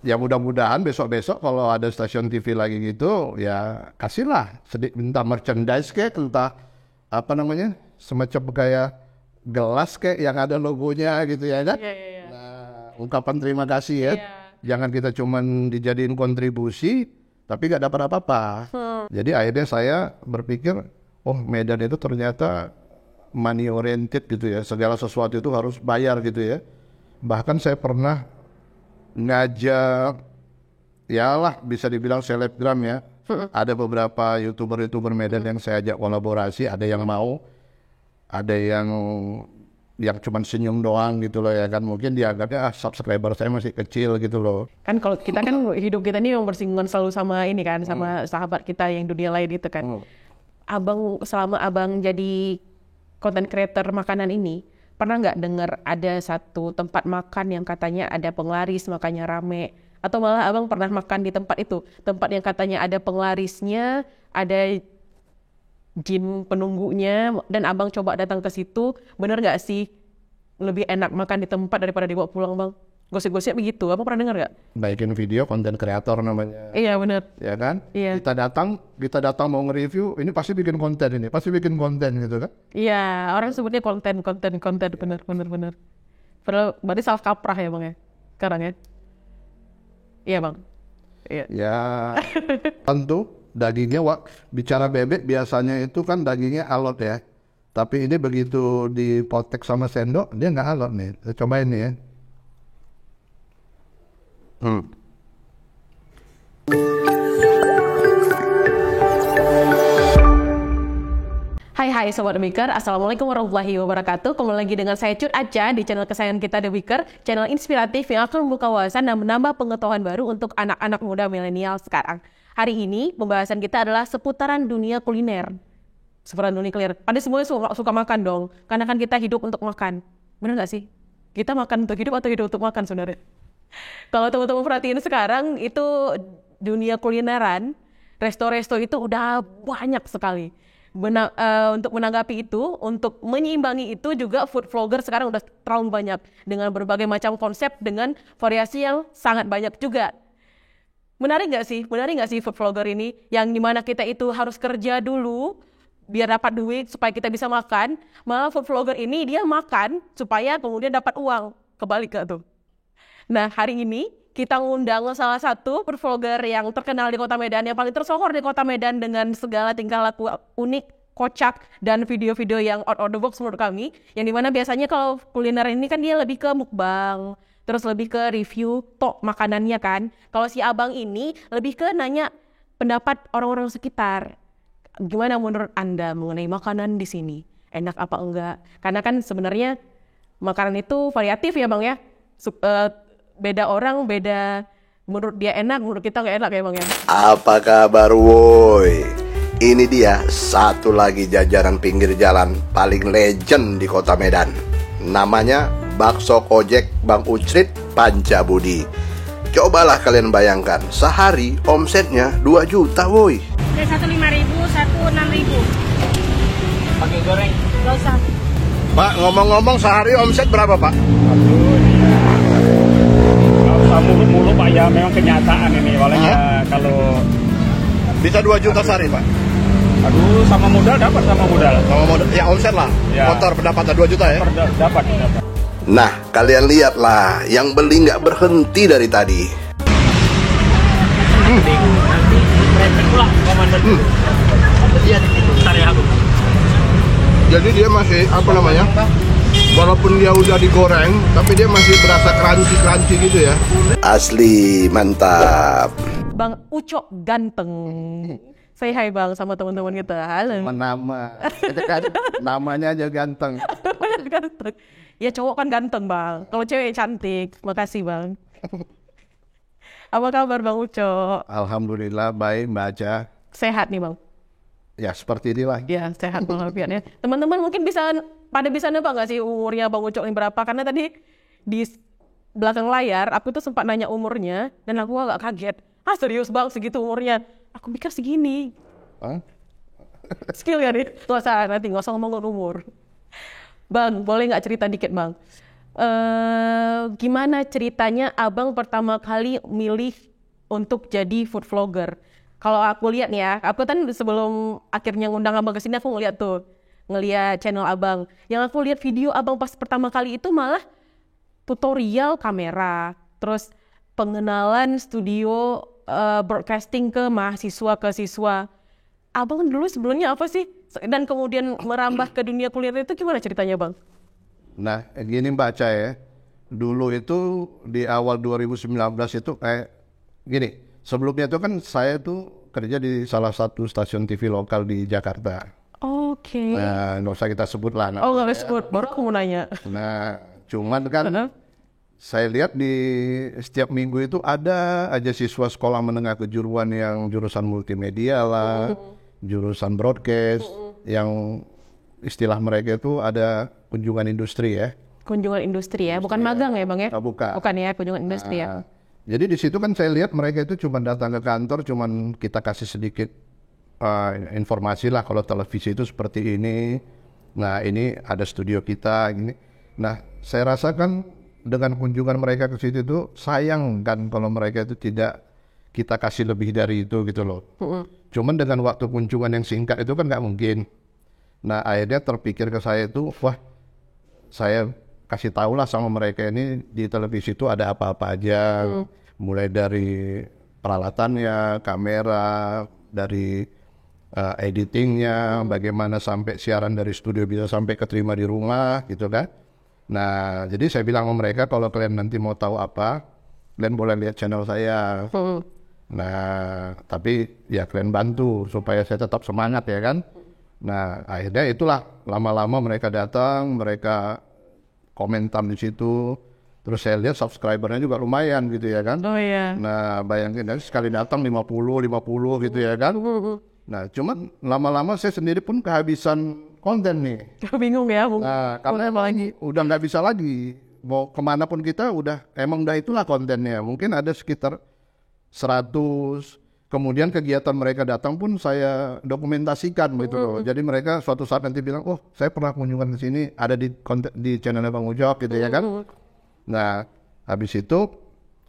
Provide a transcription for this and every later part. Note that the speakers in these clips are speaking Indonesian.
Ya mudah-mudahan besok-besok kalau ada stasiun TV lagi gitu, ya kasihlah sedikit entah merchandise kayak, entah apa namanya, semacam kayak gelas kayak yang ada logonya gitu ya kan? Iya, iya, iya. Nah, ungkapan terima kasih ya. Iya. Jangan kita cuman dijadiin kontribusi, tapi gak dapat apa-apa. Jadi akhirnya saya berpikir, oh Medan itu ternyata money oriented gitu ya. Segala sesuatu itu harus bayar gitu ya. Bahkan saya pernah ngajak, ya lah bisa dibilang selebgram ya. Ada beberapa youtuber Medan yang saya ajak kolaborasi, ada yang mau, ada yang cuman senyum doang gitu loh ya kan. Mungkin dianggapnya subscriber saya masih kecil gitu loh. Kan kalau kita kan hidup kita ini yang bersinggungan selalu sama ini kan, sama sahabat kita yang dunia lain itu kan. Abang, selama abang jadi content creator makanan ini, pernah nggak dengar ada satu tempat makan yang katanya ada penglaris makanya rame? Atau malah abang pernah makan di tempat itu, tempat yang katanya ada penglarisnya, ada jin penunggunya, dan abang coba datang ke situ, bener nggak sih lebih enak makan di tempat daripada dibawa pulang bang? Gosip-gosip begitu, abang pernah dengar nggak? Bikin video konten kreator namanya. Iya bener. Ya kan? Iya. Kita datang mau nge-review, ini pasti bikin konten ini, pasti bikin konten gitu kan? Iya, orang sebutnya konten, bener. Padahal berarti salah kaprah ya bang ya, sekarang ya? Iya bang. Iya. Ya, tentu dagingnya, bicara bebek biasanya itu kan dagingnya alot ya. Tapi ini begitu dipotek sama sendok, dia nggak alot nih. Cobain nih ya. Hai Sobat The Weaker, Assalamualaikum warahmatullahi wabarakatuh. Kembali lagi dengan saya Cut Aca di channel kesayangan kita The Weaker, channel inspiratif yang akan membuka wawasan dan menambah pengetahuan baru untuk anak-anak muda milenial sekarang. Hari ini pembahasan kita adalah seputaran dunia kuliner. Seputaran dunia kuliner. Pada semuanya suka makan dong, karena kan kita hidup untuk makan. Bener nggak sih? Kita makan untuk hidup atau hidup untuk makan sebenarnya? Kalau teman-teman perhatiin sekarang itu dunia kulineran, resto-resto itu udah banyak sekali. Untuk menanggapi itu, untuk menyeimbangi itu juga food vlogger sekarang udah terlalu banyak dengan berbagai macam konsep dengan variasi yang sangat banyak juga. Menarik nggak sih food vlogger ini yang dimana kita itu harus kerja dulu biar dapat duit supaya kita bisa makan, malah food vlogger ini dia makan supaya kemudian dapat uang, kebalik gak tuh? Nah hari ini kita ngundang salah satu food vlogger yang terkenal di Kota Medan, yang paling tersohor di Kota Medan dengan segala tingkah laku unik, kocak, dan video-video yang out of the box menurut kami. Yang dimana biasanya kalau kuliner ini kan dia lebih ke mukbang, terus lebih ke review tok makanannya kan. Kalau si abang ini lebih ke nanya pendapat orang-orang sekitar. Gimana menurut Anda mengenai makanan di sini? Enak apa enggak? Karena kan sebenarnya makanan itu variatif ya bang ya. Beda orang, beda menurut dia enak, menurut kita nggak enak ya bang ya. Apa kabar woi? Ini dia satu lagi jajanan pinggir jalan paling legend di Kota Medan. Namanya Bakso Kojek Bang Ucrit Pancabudi. Cobalah kalian bayangkan, sehari omsetnya 2 juta woi. Satu 5.000, satu 6.000. Pakai goreng. Gak usah. Pak, ngomong-ngomong sehari omset berapa Pak? Nggak usah mulu-mulu Pak ya, memang kenyataan ini. Walau ya kalau Bisa 2 juta sehari Pak? aduh sama modal dapat sama modal. Sama modal, ya omset lah, Ya. motor pendapatan 2 juta ya? Dapat. Nah, kalian lihatlah, yang beli nggak berhenti dari tadi. Nanti traffic pula komandan. Dia di situ bentar ya aku. Jadi dia masih, apa namanya, walaupun dia udah digoreng, tapi dia masih berasa crunchy gitu ya. Asli mantap. Bang Ucok ganteng. Say hi bang sama teman-teman kita. Halo. Nama, itu kan namanya aja ganteng. Ganteng. Ya cowok kan ganteng bang. Kalau cewek cantik. Makasih bang. Apa kabar bang Ucok? Alhamdulillah baik Mbak Aca. Sehat nih bang. Ya seperti inilah. Ya sehat walafiatnya. Teman-teman mungkin bisa nebak nggak sih umurnya bang Ucok ini berapa? Karena tadi di belakang layar aku tuh sempat nanya umurnya dan aku agak kaget. Ah serius bang segitu umurnya? Aku pikir segini. Hah? Skill ya nih. Nggak usah ngomong umur. Bang, boleh nggak cerita dikit bang? Gimana ceritanya abang pertama kali milih untuk jadi food vlogger? Kalau aku lihat nih ya, aku kan sebelum akhirnya ngundang abang ke sini aku ngeliat channel abang. Yang aku lihat video abang pas pertama kali itu malah tutorial kamera, terus pengenalan studio broadcasting ke mahasiswa ke siswa. Abang dulu sebelumnya apa sih? Dan kemudian merambah ke dunia kuliner itu gimana ceritanya bang? Nah, gini Mbak Ca ya. Dulu itu di awal 2019 itu gini. Sebelumnya itu kan saya tuh kerja di salah satu stasiun TV lokal di Jakarta. Oke. Nah, nggak usah kita sebut lah. Oh nggak sebut, baru aku mau nanya. Nah, cuman kan saya lihat di setiap minggu itu ada aja siswa sekolah menengah kejuruan yang jurusan multimedia lah, jurusan broadcast, yang istilah mereka itu ada kunjungan industri ya. Kunjungan industri ya, bukan magang ya bang ya? Bukan. Bukan ya, kunjungan industri ya. Jadi di situ kan saya lihat mereka itu cuma datang ke kantor, cuman kita kasih sedikit informasi lah kalau televisi itu seperti ini. Nah ini ada studio kita gini. Nah saya rasakan dengan kunjungan mereka ke situ itu sayang kan kalau mereka itu tidak kita kasih lebih dari itu gitu loh. Cuman dengan waktu kunjungan yang singkat itu kan nggak mungkin. Nah akhirnya terpikir ke saya itu, wah saya kasih tahulah sama mereka ini di televisi itu ada apa-apa aja, mulai dari peralatannya, kamera, dari editingnya, bagaimana sampai siaran dari studio bisa sampai keterima di rumah gitu kan. Nah jadi saya bilang sama mereka kalau kalian nanti mau tahu apa, kalian boleh lihat channel saya. Nah tapi ya kalian bantu supaya saya tetap semangat ya kan. Nah akhirnya itulah lama-lama mereka datang, mereka komentar di situ. Terus saya lihat subscribernya juga lumayan gitu ya kan. Oh iya. Nah bayangin sekali datang 50 gitu ya kan. Nah cuman lama-lama saya sendiri pun kehabisan konten nih. Bingung ya bung. Nah karena udah nggak bisa lagi. Mau kemana pun kita emang udah itulah kontennya. Mungkin ada sekitar 100. Kemudian kegiatan mereka datang pun saya dokumentasikan gitu loh. Jadi mereka suatu saat nanti bilang, oh saya pernah kunjungan ke sini, ada di channelnya Bang Ujo gitu ya kan. Nah habis itu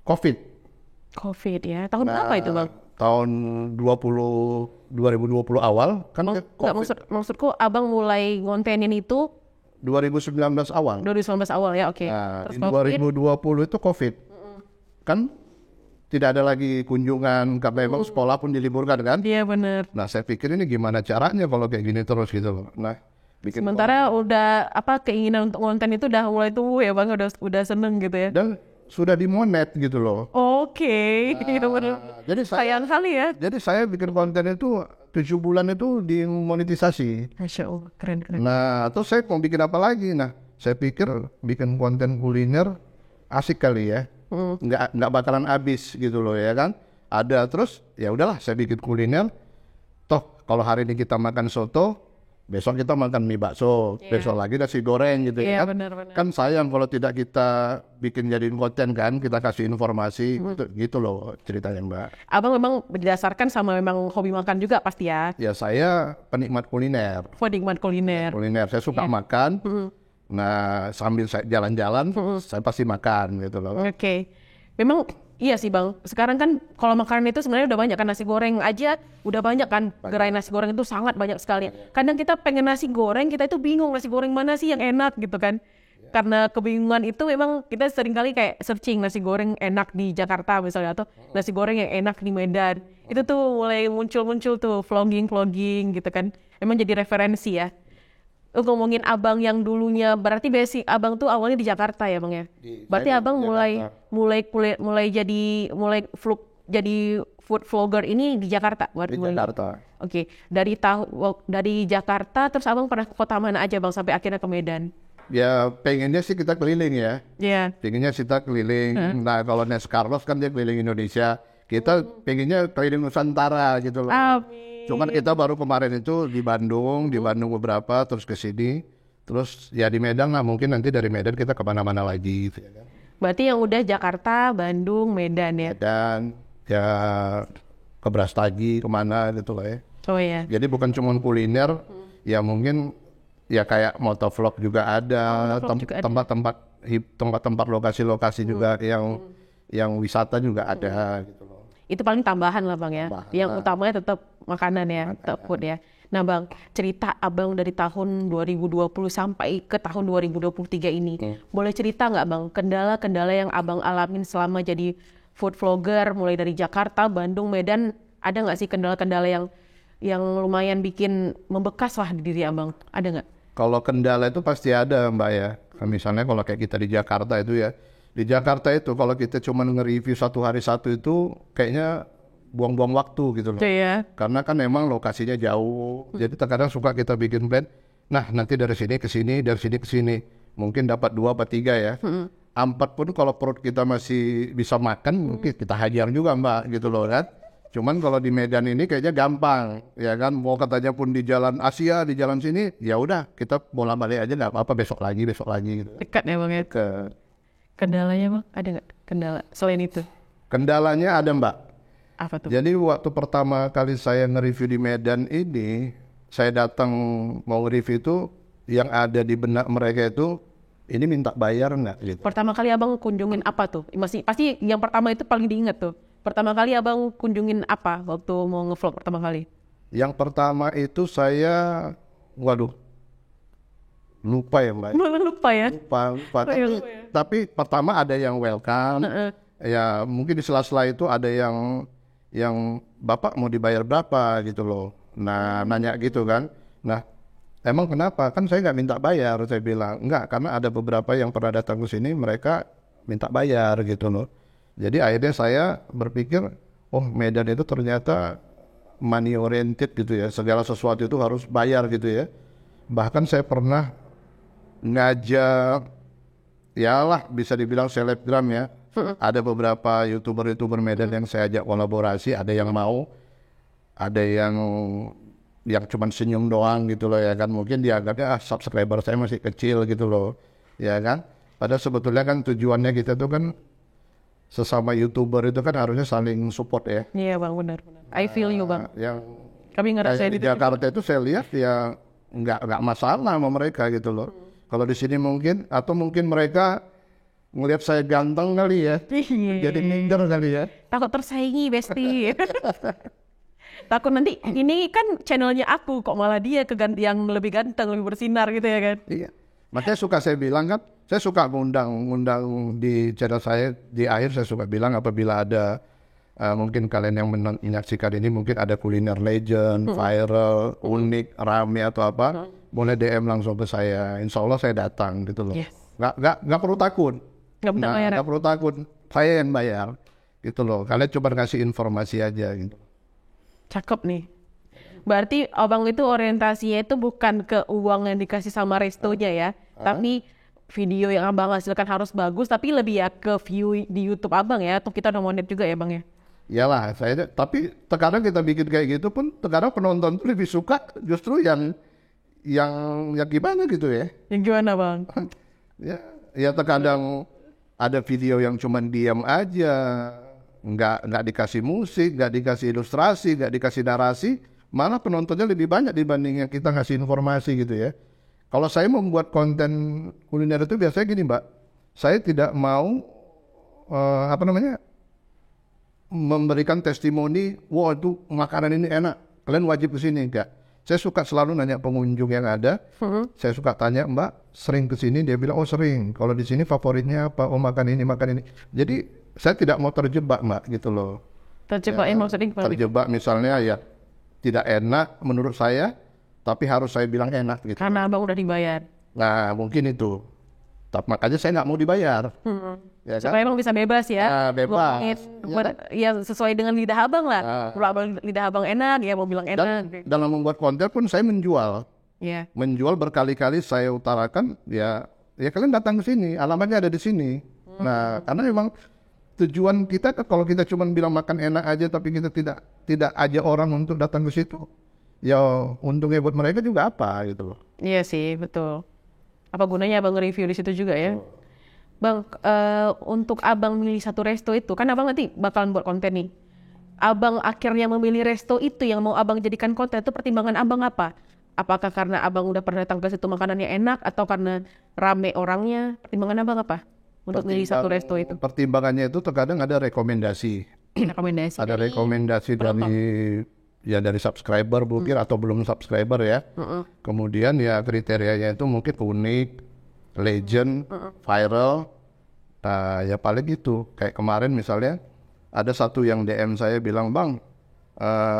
COVID ya, tahun berapa itu bang? Tahun 2020 awal kan COVID. Maksudku abang mulai ngontenin itu 2019 awal. 2019 awal ya, oke. Nah, terus di 2020 itu COVID. Kan tidak ada lagi kunjungan karena emang sekolah pun diliburkan kan. Iya benar. Nah saya pikir ini gimana caranya kalau kayak gini terus gitu loh. Nah sementara udah keinginan untuk konten itu udah mulai tumbuh ya bang, udah seneng gitu ya. Dan sudah dimonet gitu loh. Oke. Jadi sayang kali ya. Jadi saya bikin konten itu 7 bulan itu dimonetisasi. Masya Allah, keren. Nah terus saya mau bikin apa lagi? Nah saya pikir bikin konten kuliner asik kali ya. Nggak bakalan habis gitu loh ya kan. Ada terus ya udahlah saya bikin kuliner. Toh kalau hari ini kita makan soto, besok kita makan mie bakso, besok lagi nasi goreng gitu ya kan. Bener. Kan sayang kalau tidak kita bikin jadiin konten kan, kita kasih informasi gitu loh ceritanya Mbak. Abang memang berdasarkan sama memang hobi makan juga pasti ya? Ya saya penikmat kuliner. Penikmat kuliner. Saya suka makan. Nah sambil saya jalan-jalan saya pasti makan gitu loh. Oke. Memang iya sih bang, sekarang kan kalau makanan itu sebenarnya udah banyak kan, nasi goreng aja udah banyak kan. Gerai nasi goreng itu sangat banyak sekali. Kadang kita pengen nasi goreng, kita itu bingung nasi goreng mana sih yang enak gitu kan. Karena kebingungan itu memang kita seringkali kayak searching nasi goreng enak di Jakarta misalnya, atau nasi goreng yang enak di Medan. Itu tuh mulai muncul tuh vlogging gitu kan. Memang jadi referensi ya. Ngomongin abang yang dulunya, berarti basic abang tuh awalnya di Jakarta ya bang ya? Berarti abang mulai jadi food vlogger ini di Jakarta? Di Jakarta. Oke. Dari Jakarta terus abang pernah ke kota mana aja bang sampai akhirnya ke Medan? Ya pengennya sih kita keliling ya. Iya. Pengennya kita keliling. Nah kalau Nes Carlos kan dia keliling Indonesia. Kita pengennya keliling Nusantara gitu loh. Amin. Cuman kita baru kemarin itu di Bandung beberapa, terus ke sini, terus ya di Medan lah, mungkin nanti dari Medan kita kemana-mana lagi gitu ya kan. Berarti yang udah Jakarta, Bandung, Medan ya? Medan, ya ke Brastagi, kemana gitu lah ya. Oh iya. Jadi bukan cuma kuliner, ya mungkin ya kayak motovlog juga ada, tempat-tempat tempat-tempat lokasi-lokasi juga yang wisata juga ada gitu loh. Itu paling tambahan lah Bang ya. Tambahan. Yang utamanya tetap makanan ya, tetap food ya. Nah Bang, cerita Abang dari tahun 2020 sampai ke tahun 2023 ini. Boleh cerita nggak Bang, kendala-kendala yang Abang alamin selama jadi food vlogger, mulai dari Jakarta, Bandung, Medan, ada nggak sih kendala-kendala yang lumayan bikin membekas lah di diri Abang? Ada nggak? Kalau kendala itu pasti ada Mbak ya. Misalnya kalau kayak kita di Jakarta itu ya. Di Jakarta itu kalau kita cuma nge-review satu hari satu itu kayaknya buang-buang waktu gitu loh. Iya. Karena kan memang lokasinya jauh. Jadi terkadang suka kita bikin plan. Nah nanti dari sini ke sini, dari sini ke sini. Mungkin dapat 2 atau 3 ya. 4 pun kalau perut kita masih bisa makan, mungkin kita hajar juga Mbak gitu loh kan. Cuman kalau di Medan ini kayaknya gampang, ya kan. Mau katanya pun di jalan Asia, di jalan sini, ya udah kita bola balik aja nggak apa-apa, besok lagi gitu. Dekat ya Bang ya. Kendalanya Bang, ada nggak kendala selain itu? Kendalanya ada Mbak. Apa tuh? Jadi waktu pertama kali saya nge-review di Medan ini, saya datang mau review itu, yang ada di benak mereka itu, ini minta bayar nggak gitu. Pertama kali Abang kunjungin apa tuh? Pasti yang pertama itu paling diingat tuh. Pertama kali Abang kunjungin apa waktu mau nge-vlog pertama kali? Yang pertama itu saya, waduh, lupa ya Mbak. Lupa ya? Lupa. Oh, iya, lupa ya. Tapi pertama ada yang welcome, ya mungkin di sela-sela itu ada yang Bapak mau dibayar berapa gitu loh. Nah nanya gitu kan. Nah emang kenapa? Kan saya nggak minta bayar, saya bilang. Enggak, karena ada beberapa yang pernah datang ke sini mereka minta bayar gitu loh. Jadi akhirnya saya berpikir, oh Medan itu ternyata money oriented gitu ya. Segala sesuatu itu harus bayar gitu ya. Bahkan saya pernah ngajak, ya lah bisa dibilang selebgram ya. Ada beberapa YouTuber Medan yang saya ajak kolaborasi, ada yang mau, ada yang cuma senyum doang gitu loh ya kan. Mungkin dianggapnya subscriber saya masih kecil gitu loh ya kan. Padahal sebetulnya kan tujuannya kita tuh kan sesama YouTuber itu kan harusnya saling support ya. Iya Bang, benar. I feel you Bang. Yang Kami ngerasain di itu. Jakarta itu saya lihat ya nggak masalah sama mereka gitu loh. Kalau di sini mungkin, atau mungkin mereka ngelihat saya ganteng kali ya, jadi minder kali ya. Takut tersaingi Besti. Takut nanti ini kan channelnya aku kok malah dia yang lebih ganteng, lebih bersinar gitu ya kan. Iya. Makanya suka saya bilang kan, saya suka ngundang di channel saya, di akhir saya suka bilang apabila ada mungkin kalian yang menyaksikan ini mungkin ada kuliner legend, viral, unik, rame atau apa, boleh DM langsung ke saya. Insya Allah saya datang gitu loh. Yes. Nggak perlu takut. Nggak Perlu takut. Saya yang bayar gitu loh. Kalian coba kasih informasi aja gitu. Cakep nih. Berarti Abang itu orientasinya itu bukan ke uang yang dikasih sama restonya ya, tapi video yang Abang hasilkan harus bagus, tapi lebih ya ke view di YouTube Abang ya, atau kita udah monet juga ya Bang ya? Iyalah, tapi terkadang kita bikin kayak gitu pun, terkadang penonton tuh lebih suka justru yang gimana gitu ya. Yang gimana Bang? Ya terkadang ada video yang cuman diam aja, nggak dikasih musik, nggak dikasih ilustrasi, nggak dikasih narasi, malah penontonnya lebih banyak dibanding yang kita ngasih informasi gitu ya. Kalau saya membuat konten kuliner itu biasanya gini Mbak, saya tidak mau memberikan testimoni, wah itu makanan ini enak, kalian wajib kesini, enggak. Saya suka selalu nanya pengunjung yang ada, saya suka tanya, Mbak sering kesini? Dia bilang, oh sering. Kalau di sini favoritnya apa? Oh makan ini. Jadi saya tidak mau terjebak Mbak gitu loh. Terjebak ya, maksudnya gimana? Terjebak misalnya ya tidak enak menurut saya, tapi harus saya bilang enak gitu. Karena Abang udah dibayar. Nah mungkin itu. Tapi makanya saya nggak mau dibayar. Ya, kan? Supaya Abang bisa bebas ya. Bebas. Ya sesuai dengan lidah Abang lah. Kalau Abang lidah Abang enak, ya mau bilang enak. Dan dalam membuat konten pun saya menjual. Iya. Menjual berkali-kali saya utarakan, ya kalian datang ke sini, alamatnya ada di sini. Nah, karena memang tujuan kita kalau kita cuma bilang makan enak aja tapi kita tidak ajak orang untuk datang ke situ, ya untungnya buat mereka juga apa gitu loh. Iya sih, betul. Apa gunanya Abang review di situ juga ya? Bang, untuk Abang milih satu resto itu, kan Abang nanti bakalan buat konten nih. Abang akhirnya memilih resto itu yang mau Abang jadikan konten, itu pertimbangan Abang apa? Apakah karena abang udah pernah datang ke situ makanannya enak atau karena rame orangnya? Pertimbangan abang apa untuk milih satu resto itu? Pertimbangannya itu terkadang ada rekomendasi. Rekomendasi. Ada rekomendasi dari subscriber mungkin atau belum subscriber ya. Kemudian ya kriterianya itu mungkin unik, legend, viral. Nah ya paling gitu. Kayak kemarin misalnya ada satu yang DM saya bilang, "Bang,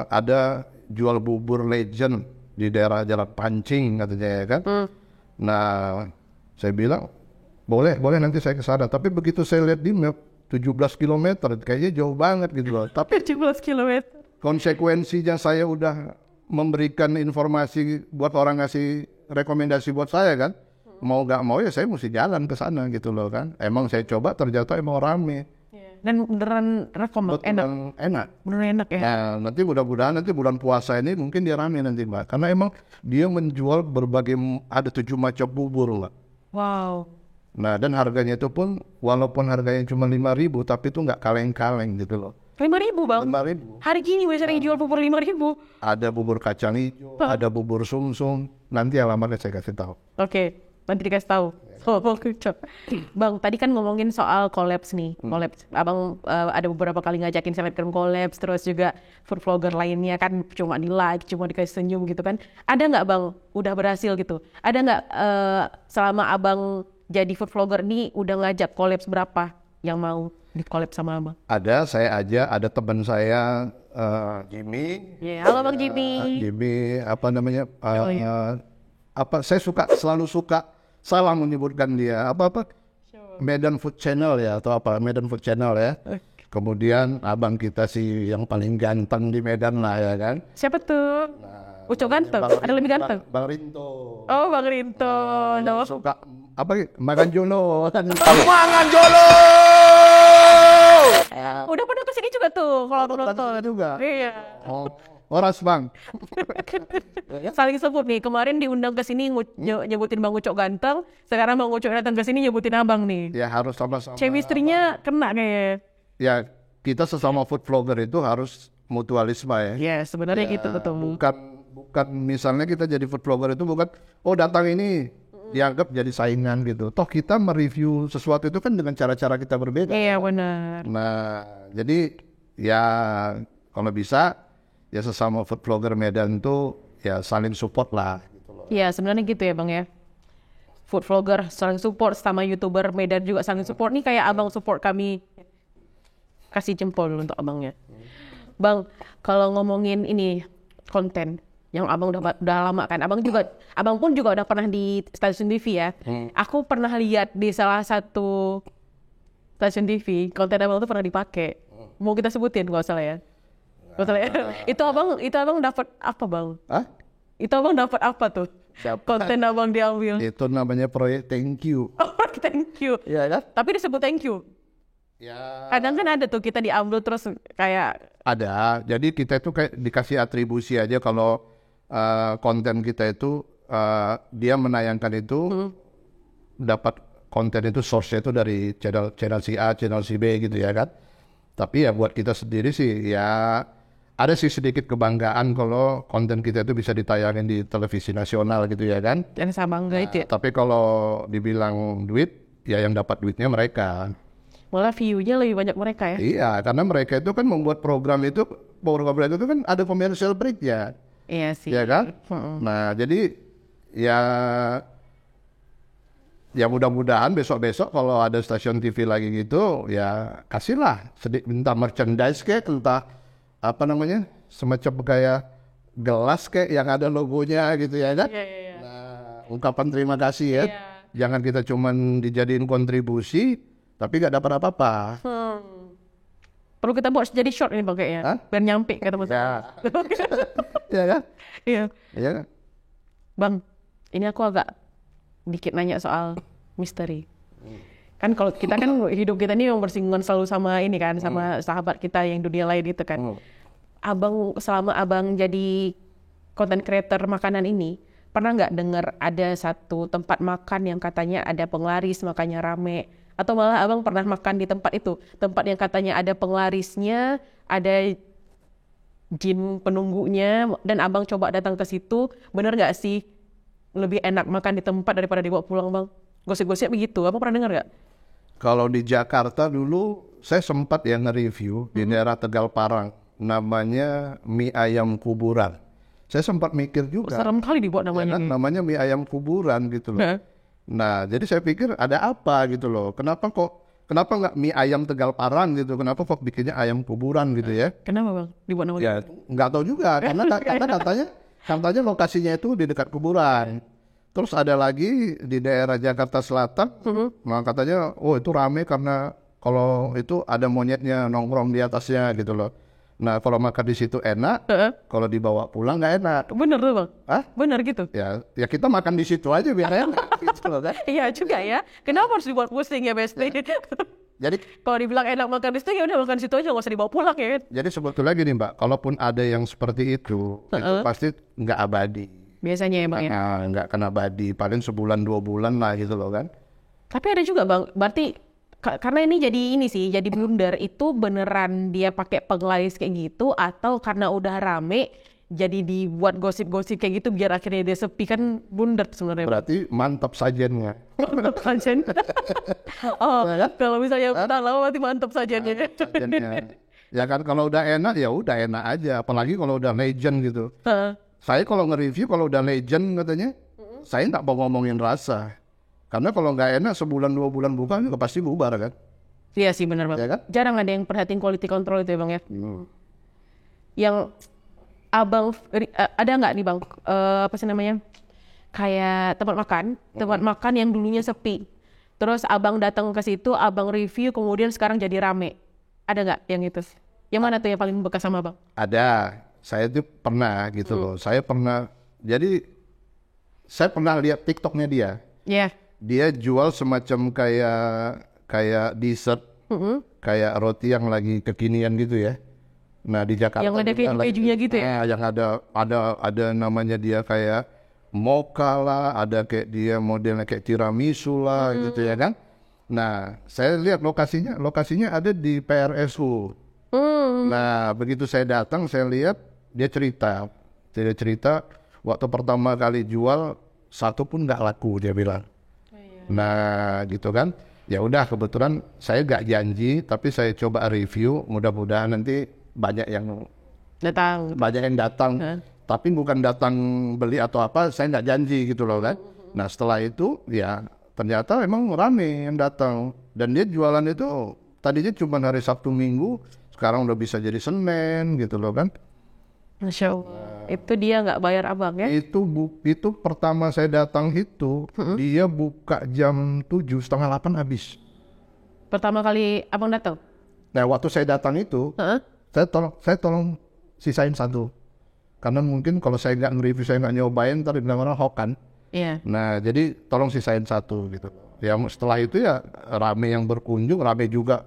ada jual bubur legend di daerah Jalan Pancing," katanya ya kan. Nah saya bilang boleh nanti saya ke sana. Tapi begitu saya lihat di map 17 km kayaknya jauh banget gitu loh. Tapi 17 km. konsekuensinya saya udah memberikan informasi buat orang ngasih rekomendasi buat saya kan. Mau gak mau ya saya mesti jalan ke sana gitu loh kan. Emang saya coba ternyata emang rame. Dan beneran enak. Enak. Beneran enak ya. Nah, nanti mudah-mudahan nanti bulan puasa ini mungkin dia rame nanti Mbak. Karena emang dia menjual berbagai, ada 7 macam bubur Mbak. Wow. Nah dan harganya itu pun walaupun harganya cuma 5.000 tapi itu nggak kaleng-kaleng gitu loh. 5.000 bang? 5.000. Hari gini biasanya jual bubur 5.000. Ada bubur kacang hijau, ada bubur sumsum. Nanti alamatnya saya kasih tahu. Oke, nanti dikasih tahu. Bang, tadi kan ngomongin soal collabs nih. Collabs. Abang ada beberapa kali ngajakin selebgram collabs, terus juga food vlogger lainnya kan cuma di like, cuma dikasih senyum gitu kan. Ada nggak bang, udah berhasil gitu? Ada nggak selama abang jadi food vlogger nih udah ngajak collabs berapa yang mau di collab sama abang? Ada, saya aja, ada teman saya Jimmy. Halo Bang Jimmy. Jimmy apa namanya? Saya selalu suka salah menyebutkan dia apa Medan Food Channel ya atau apa Medan Food Channel ya. Kemudian abang kita sih yang paling ganteng di Medan lah ya kan. Siapa tuh? Ucok ganteng? Ada lebih ganteng? Bang Rinto. Oh Bang Rinto. Suka makan jolo. Mangan jolo. Udah pernah kesini juga tuh kalau nonton juga. Iya. Horas Bang. Saling sebut nih. Kemarin diundang ke sini nyebutin Bang Ucok ganteng. Sekarang Bang Ucok datang ke sini nyebutin abang nih. Ya harus sama-sama. Chemistry-nya kena kayaknya. Ya kita sesama food vlogger itu harus mutualisme ya. Ya sebenarnya gitu betul. Bukan misalnya kita jadi food vlogger itu bukan datang ini dianggap jadi saingan gitu. Toh kita mereview sesuatu itu kan dengan cara-cara kita berbeda. Iya benar. Nah jadi ya kalau bisa ya sesama food vlogger Medan tuh ya saling support lah gitu loh. Iya sebenarnya gitu ya Bang ya. Food vlogger saling support sama YouTuber Medan juga saling support. Nih kayak abang support kami. Kasih jempol dulu untuk abangnya. Bang, kalau ngomongin ini konten yang abang udah lama kan, abang pun juga udah pernah di stasiun TV ya. Aku pernah lihat di salah satu stasiun TV konten abang tuh pernah dipakai. Mau kita sebutin nggak salah ya? Nggak salah ya? Itu abang dapat apa bang? Hah? Itu abang dapat apa tuh? Konten abang diambil. Itu namanya proyek Thank You. Oh, thank you. Iya kan? Tapi disebut thank you. Ya. Kadang kan ada tuh kita diambil terus kayak Ada. Jadi kita itu kayak dikasih atribusi aja kalau konten kita itu dia menayangkan itu dapat konten itu source-nya itu dari channel si A, channel si B gitu ya kan. Tapi ya buat kita sendiri sih ya ada sih sedikit kebanggaan kalau konten kita itu bisa ditayangin di televisi nasional gitu ya kan. dan sama bangga itu ya. Tapi kalau dibilang duit ya yang dapat duitnya mereka. Malah view-nya lebih banyak mereka ya. Iya, karena mereka itu kan membuat program itu kan ada commercial break-nya. Iya sih. Ya kan? Nah, jadi ya mudah-mudahan besok-besok kalau ada stasiun TV lagi gitu, ya kasihlah entah merchandise kayak, entah apa namanya, semacam kayak gelas kayak yang ada logonya gitu ya kan? Iya. Nah, ungkapan terima kasih ya. Jangan kita cuman dijadiin kontribusi, tapi gak dapat apa-apa. Perlu kita buat jadi short ini bang kayaknya. Hah? Biar nyampe ketemu. Ya. Iya kan? Iya. Iya kan? Bang, ini aku agak dikit nanya soal misteri. Kan kalau kita kan hidup kita ini yang bersinggungan selalu sama ini kan, sama sahabat kita yang dunia lain itu kan. Abang selama abang jadi content creator makanan ini, pernah nggak dengar ada satu tempat makan yang katanya ada penglaris makanya rame? Atau malah abang pernah makan di tempat itu, tempat yang katanya ada penglarisnya, ada jin penunggunya dan abang coba datang ke situ, bener nggak sih lebih enak makan di tempat daripada dibawa pulang bang? Gosip-gosip begitu, abang pernah dengar nggak? Kalau di Jakarta dulu saya sempat ya nge-review di daerah Tegal Parang, namanya mie ayam kuburan. Saya sempat mikir juga, Serem kali dibuat ya namanya. kan, namanya mie ayam kuburan gitu loh. Nah. Nah, jadi saya pikir ada apa gitu loh. Kenapa nggak mie ayam Tegal Parang gitu? Kenapa kok bikinnya ayam kuburan gitu ya? Kenapa bang dibuat namanya? Ya nggak tahu juga karena katanya lokasinya itu di dekat kuburan. Terus ada lagi di daerah Jakarta Selatan, nah katanya oh itu rame karena kalau itu ada monyetnya nongkrong di atasnya gitu loh. Nah kalau makan di situ enak, kalau dibawa pulang nggak enak. Bener tuh bang? Hah? Bener gitu? Ya kita makan di situ aja biar enak gitu loh kan. Iya juga ya. Kenapa harus dibuat pusing ya Besti? Jadi Kalau dibilang enak makan di situ ya udah makan di situ aja, nggak usah dibawa pulang ya kan? Jadi sebetulnya gini Mbak, kalaupun ada yang seperti itu pasti nggak abadi. Biasanya ya bang ya. Nah, nggak kena abadi, paling sebulan 2 bulan lah gitu loh kan. Tapi ada juga bang, berarti karena ini jadi blunder itu beneran dia pakai penglaris kayak gitu atau karena udah rame jadi dibuat gosip-gosip kayak gitu biar akhirnya dia sepi, kan blunder sebenarnya. Berarti mantap sajennya. Mantap sajen. Oh, kalau misalnya udah lama berarti mantap sajennya. Sajennya. Ya kan kalau udah enak ya udah enak aja, apalagi kalau udah legend gitu. Saya kalau nge-review kalau udah legend katanya, saya nggak mau ngomongin rasa. Karena kalau nggak enak sebulan 2 bulan buka juga pasti bubar kan. Iya sih benar bang. Ya kan? Jarang ada yang perhatiin quality control itu ya bang ya. Yang abang ada nggak nih bang? Apa sih namanya? Kayak tempat makan yang dulunya sepi. Terus abang datang ke situ, abang review, kemudian sekarang jadi rame. Ada nggak yang itu? Yang mana tuh yang paling bekas sama bang? Ada, saya tuh pernah gitu loh. Saya pernah lihat TikToknya dia. Iya. Dia jual semacam kayak dessert, kayak roti yang lagi kekinian gitu ya. Nah di Jakarta Yang ada kejunya gitu ya? Yang ada namanya dia kayak mocha lah, ada kayak dia modelnya kayak tiramisu lah gitu ya kan. Nah saya lihat lokasinya ada di PRSU. Nah begitu saya datang saya lihat dia cerita waktu pertama kali jual satu pun nggak laku dia bilang. Nah gitu kan, ya udah kebetulan saya gak janji tapi saya coba review, mudah-mudahan nanti banyak yang datang, tapi bukan datang beli atau apa, saya nggak janji gitu loh kan. Nah setelah itu ya ternyata memang rame yang datang dan dia jualan itu tadinya cuma hari Sabtu Minggu, sekarang udah bisa jadi Senin gitu loh kan. Masya Allah. Itu dia nggak bayar abang ya? Itu pertama saya datang itu dia buka jam 7, setengah 8 habis. Pertama kali abang datang? Nah waktu saya datang itu saya tolong sisain satu karena mungkin kalau saya nggak nge-review, saya nggak nyobain ntar bilang orang hoax kan. Iya. Nah jadi tolong sisain satu gitu. Ya setelah itu ya rame yang berkunjung, rame juga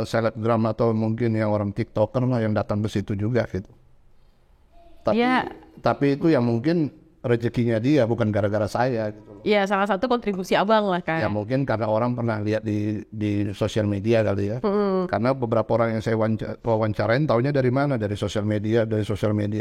selebgram atau mungkin yang orang TikToker lah yang datang ke situ juga gitu. Tapi itu yang mungkin rezekinya dia, bukan gara-gara saya gitu. Iya, salah satu kontribusi abang lah kan. Ya mungkin karena orang pernah lihat di sosial media kali ya. Karena beberapa orang yang saya wawancarain taunya dari mana? Dari sosial media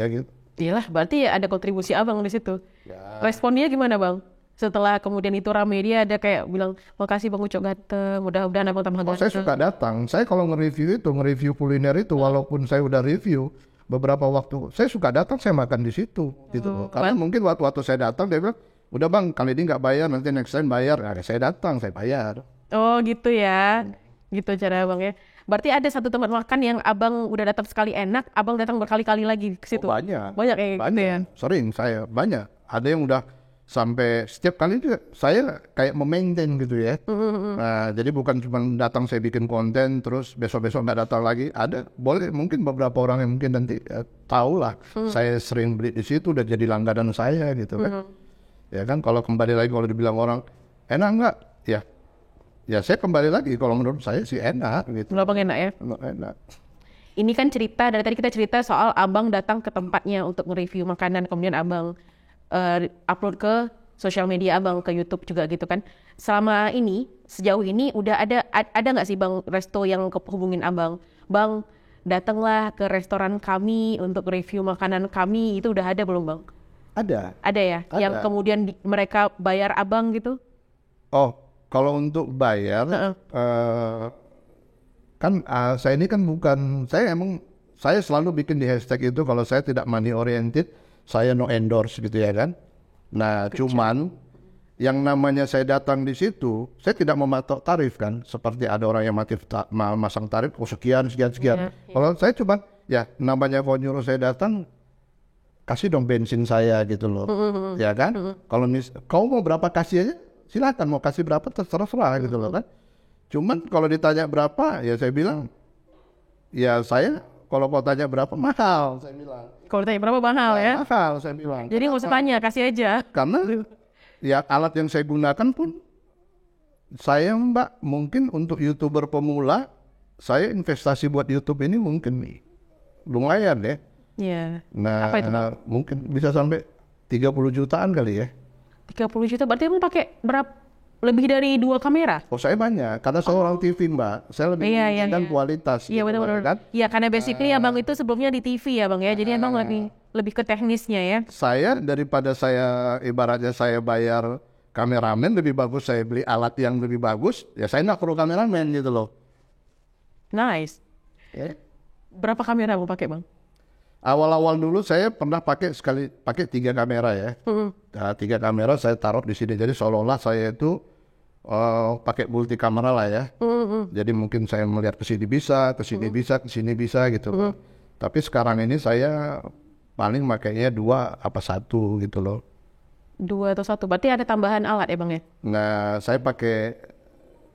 gitu. Iyalah, berarti ada kontribusi abang di situ. Ya. Responnya gimana bang? Setelah kemudian itu rame, dia ada kayak bilang, makasih bang Ucok ganteng, mudah-mudahan abang tambah ganteng. Saya suka datang. Saya kalau nge-review kuliner itu, walaupun saya udah review beberapa waktu, saya suka datang, saya makan di situ gitu. Karena mungkin waktu saya datang dia bilang, udah bang kali ini nggak bayar, nanti next time bayar. Nah, saya datang, saya bayar. Oh gitu ya, gitu cara abang ya. Berarti ada satu tempat makan yang abang udah datang sekali enak, abang datang berkali-kali lagi ke situ. Banyak Kayak gitu ya. Sering saya banyak. Ada yang udah sampai setiap kali juga saya kayak memaintain gitu ya. Nah, jadi bukan cuma datang saya bikin konten terus besok-besok nggak datang lagi. Ada, boleh mungkin beberapa orang yang mungkin nanti tahu lah. Saya sering beli di situ, udah jadi langganan saya gitu kan. Ya kan, kalau kembali lagi kalau dibilang orang enak nggak? Ya saya kembali lagi. Kalau menurut saya sih enak gitu. Menurut abang enak ya? Enak. Ini kan cerita, dari tadi kita cerita soal abang datang ke tempatnya untuk nge-review makanan, kemudian abang upload ke sosial media abang, ke YouTube juga gitu kan. Selama ini, sejauh ini udah ada nggak sih bang resto yang hubungin abang? Bang, datanglah ke restoran kami untuk review makanan kami, itu udah ada belum Bang? Ada. Ada ya? Ada. Yang kemudian mereka bayar abang gitu? Oh, kalau untuk bayar, saya ini kan bukan, saya selalu bikin di hashtag itu kalau saya tidak money oriented, saya no endorse gitu ya kan. Nah, cuman yang namanya saya datang di situ, saya tidak mematok tarif kan, seperti ada orang yang masang tarif, sekian. Kalau saya cuma, ya namanya kalau nyuruh saya datang, kasih dong bensin saya gitu loh, ya kan. Kalau kau mau berapa kasih aja, silakan mau kasih berapa terserah gitu loh kan. Cuman kalau ditanya berapa, ya saya bilang, ya saya kalau mau tanya berapa mahal, saya bilang. Kalau tanya berapa mahal ya? Mahal saya bilang. Jadi nggak usah tanya, kasih aja. Karena ya alat yang saya gunakan pun, saya Mbak mungkin untuk YouTuber pemula, saya investasi buat YouTube ini mungkin lumayan ya. Iya. Nah, Apa itu, mungkin bisa sampai 30 jutaan kali ya. 30 juta berarti emang pakai lebih dari 2 kamera? Oh saya banyak, karena seorang TV Mbak, saya lebih menginginkan kualitas. Iya gitu, benar-benar. kan? Iya karena basically abang itu sebelumnya di TV ya bang ya, jadi emang lebih ke teknisnya ya. Saya daripada saya ibaratnya saya bayar kameramen, lebih bagus saya beli alat yang lebih bagus, ya saya nggak perlu kameramen gitu loh. Nice. Berapa kamera mau pakai bang? Awal-awal dulu saya pernah pakai 3 kamera ya. Nah, 3 kamera saya taruh di sini, jadi seolah-olah saya itu pakai multi kamera lah ya. Jadi mungkin saya melihat ke sini bisa, ke sini bisa, ke sini bisa gitu. Tapi sekarang ini saya paling makainya 2 apa 1 gitu loh. 2 atau 1, berarti ada tambahan alat ya bang ya? Nah saya pakai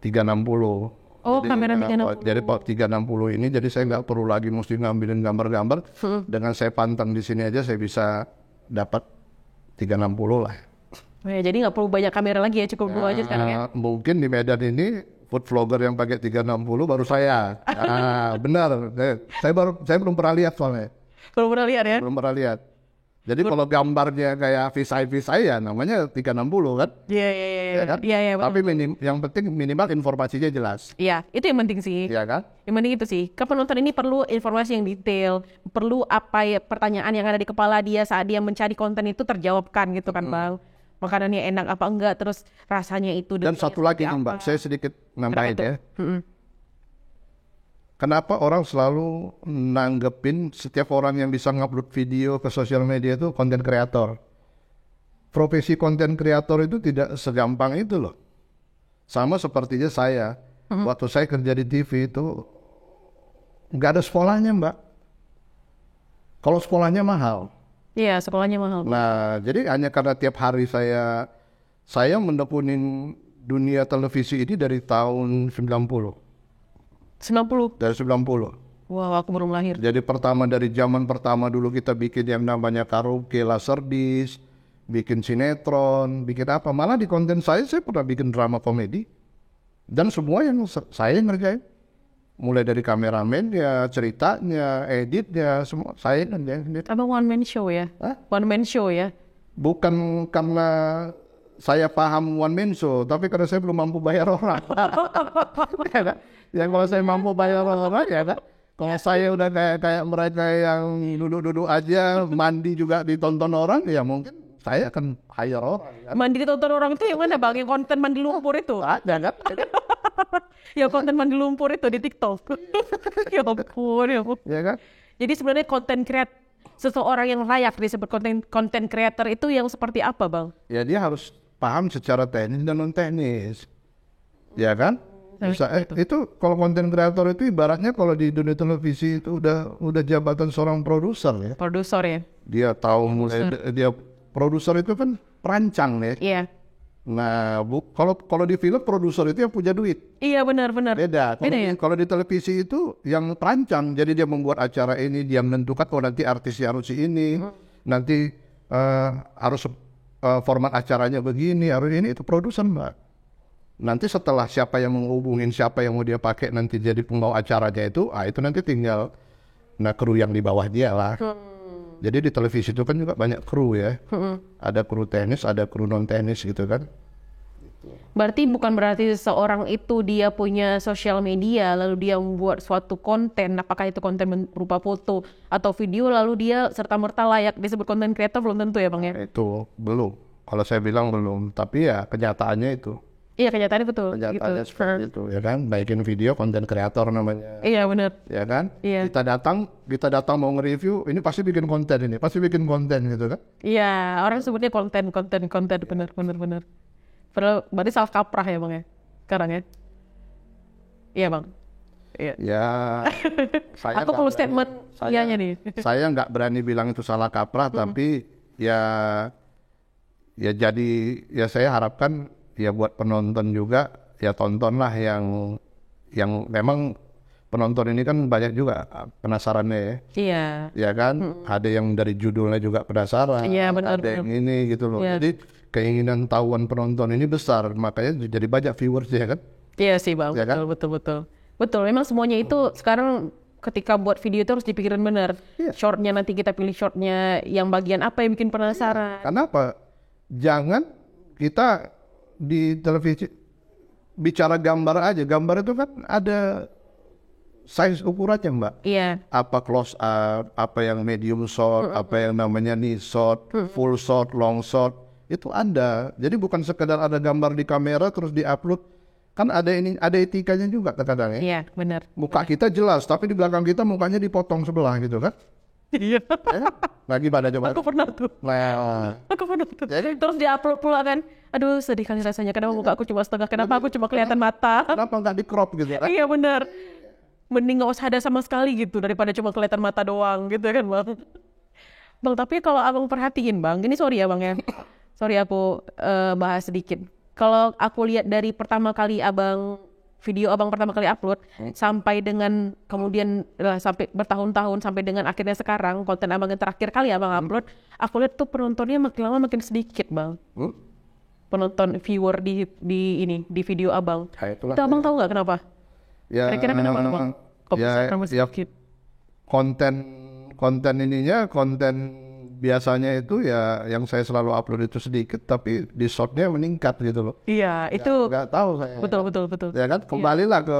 360. Oh Jadi, kamera 360. Jadi 360 ini, jadi saya nggak perlu lagi mesti ngambilin gambar-gambar. Dengan saya pantang di sini aja saya bisa dapat 360 lah. Oh ya, jadi nggak perlu banyak kamera lagi ya, cukup 2 aja sekarang ya? Mungkin di Medan ini food vlogger yang pakai 360 baru saya. Benar, saya belum pernah lihat soalnya. Belum pernah lihat ya? Belum pernah lihat. Jadi kalau gambarnya kayak visai ya namanya 360 kan? Iya. Ya kan? Iya. Tapi yang penting minimal informasinya jelas. Iya, itu yang penting sih. Iya kan? Yang penting itu sih. Kan penonton ini perlu informasi yang detail, perlu apa ya pertanyaan yang ada di kepala dia saat dia mencari konten itu terjawabkan gitu kan bang. Makanannya enak apa enggak, terus rasanya itu. Dan satu lagi nih Mbak, saya sedikit nambahin ya. Kenapa orang selalu nanggepin setiap orang yang bisa ngupload video ke sosial media itu konten kreator? Profesi konten kreator itu tidak segampang itu loh. Sama sepertinya saya, waktu saya kerja di TV itu nggak ada sekolahnya Mbak. Kalau sekolahnya mahal. Iya, sekolahnya mahal. Nah, jadi hanya karena tiap hari saya menekunin dunia televisi ini dari tahun 90. 90? Dari 90. Wow, aku baru lahir. Jadi dari zaman pertama dulu kita bikin yang namanya karaoke, laserdisc, bikin sinetron, bikin apa. Malah di konten saya pernah bikin drama komedi. Dan semua yang saya ngerjain. Mulai dari kameramen ya, ceritanya, editnya, semua saya ngerjain. Abang one man show ya? Hah? One man show ya? Bukan karena saya paham one man show, tapi karena saya belum mampu bayar orang. Ya kan? Yang kalau saya mampu bayar orang ya kan. Kalau saya udah kayak mereka yang duduk-duduk aja, mandi juga ditonton orang, ya mungkin saya akan hire orang. Kan? Mandi ditonton orang itu yang mana bang? Yang konten mandi lumpur itu? Ada kan? Ya konten mandi lumpur itu di TikTok. Ya ampun, ya ampun. Ya kan? Jadi sebenarnya konten seseorang yang layak disebut konten creator itu yang seperti apa bang? Ya dia harus paham secara teknis dan non teknis. Ya kan? Bisa, itu kalau konten kreator itu ibaratnya kalau di dunia televisi itu udah jabatan seorang produser ya. Produser ya. Dia tahu mulai dia produser itu kan perancang ya. Iya. Nah, kalau di film produser itu yang punya duit. Iya benar. Beda. Kalau di televisi itu yang perancang, jadi dia membuat acara ini, dia menentukan nanti artisnya harus ini, nanti harus format acaranya begini, harus ini, itu produser Mbak. Nanti setelah siapa yang menghubungin, siapa yang mau dia pakai nanti jadi pembawa acaranya itu nanti tinggal kru yang di bawah dia lah. Jadi di televisi itu kan juga banyak kru ya. Ada kru teknis, ada kru non teknis gitu kan. Berarti bukan berarti seseorang itu dia punya sosial media lalu dia membuat suatu konten, apakah itu konten berupa foto atau video lalu dia serta-merta layak disebut konten creator, belum tentu ya Bang ya? Itu belum. Kalau saya bilang belum, tapi ya kenyataannya itu. Iya, kenyataannya betul. Kenyataannya gitu. seperti itu, ya kan? Naikin video konten kreator namanya. Iya benar. Ya kan? Iya. Kita datang mau nge-review, ini pasti bikin konten gitu kan? Iya, orang sebutnya konten benar. Padahal berarti salah kaprah ya Bang ya sekarang ya? Iya Bang. Iya. Ya, saya Aku nggak perlu berani- statement iyanya nih. Saya nggak berani bilang itu salah kaprah, tapi ya jadi ya saya harapkan ya buat penonton juga ya tontonlah yang memang penonton ini kan banyak juga penasarannya ya. Iya. Ya kan, ada yang dari judulnya juga penasaran, Iya, benar, ada yang ini gitu loh. Iya. Jadi keinginan tahuan penonton ini besar, makanya jadi banyak viewers ya kan. Iya sih Bang, Ya kan? betul. Memang semuanya itu sekarang ketika buat video itu harus dipikirin benar. Iya. Shortnya nanti kita pilih shortnya yang bagian apa yang bikin penasaran. Karena apa? Jangan kita di televisi bicara gambar aja. Gambar itu kan ada size ukurannya Mbak. Iya, Apa close up, apa yang medium shot, apa yang namanya knee shot, full shot, long shot. Itu ada. Jadi bukan sekedar ada gambar di kamera terus di-upload. Kan ada etikanya juga kadang-kadang ya. iya benar. Muka kita jelas, tapi di belakang kita mukanya dipotong sebelah gitu kan. Iya. Lagi pada coba. Aku pernah tuh. Nah, Terus diupload pula kan. Aduh, sedih kali rasanya. Kenapa muka aku cuma setengah? Kenapa aku cuma kelihatan mata? kenapa nggak di crop gitu kan? Iya benar. Mending nggak usah ada sama sekali gitu daripada cuma kelihatan mata doang gitu kan Bang. Bang, tapi kalau Abang perhatiin Bang, ini sorry ya Bang ya. Sorry aku bahas sedikit. Kalau aku lihat dari pertama kali video Abang pertama kali upload sampai dengan kemudian sampai bertahun-tahun sampai dengan akhirnya sekarang konten Abang yang terakhir kali Abang upload, aku lihat tuh penontonnya makin lama makin sedikit Bang. Penonton viewer di video Abang. Ya, itulah. Itu Abang tahu nggak kenapa? Ya, Kira-kira kenapa Bang? Kok bisa kenapa sedikit? konten biasanya itu ya yang saya selalu upload itu sedikit, tapi di shotnya meningkat gitu loh. Iya, itu Nggak tahu saya. betul. Ya kan, kembalilah ke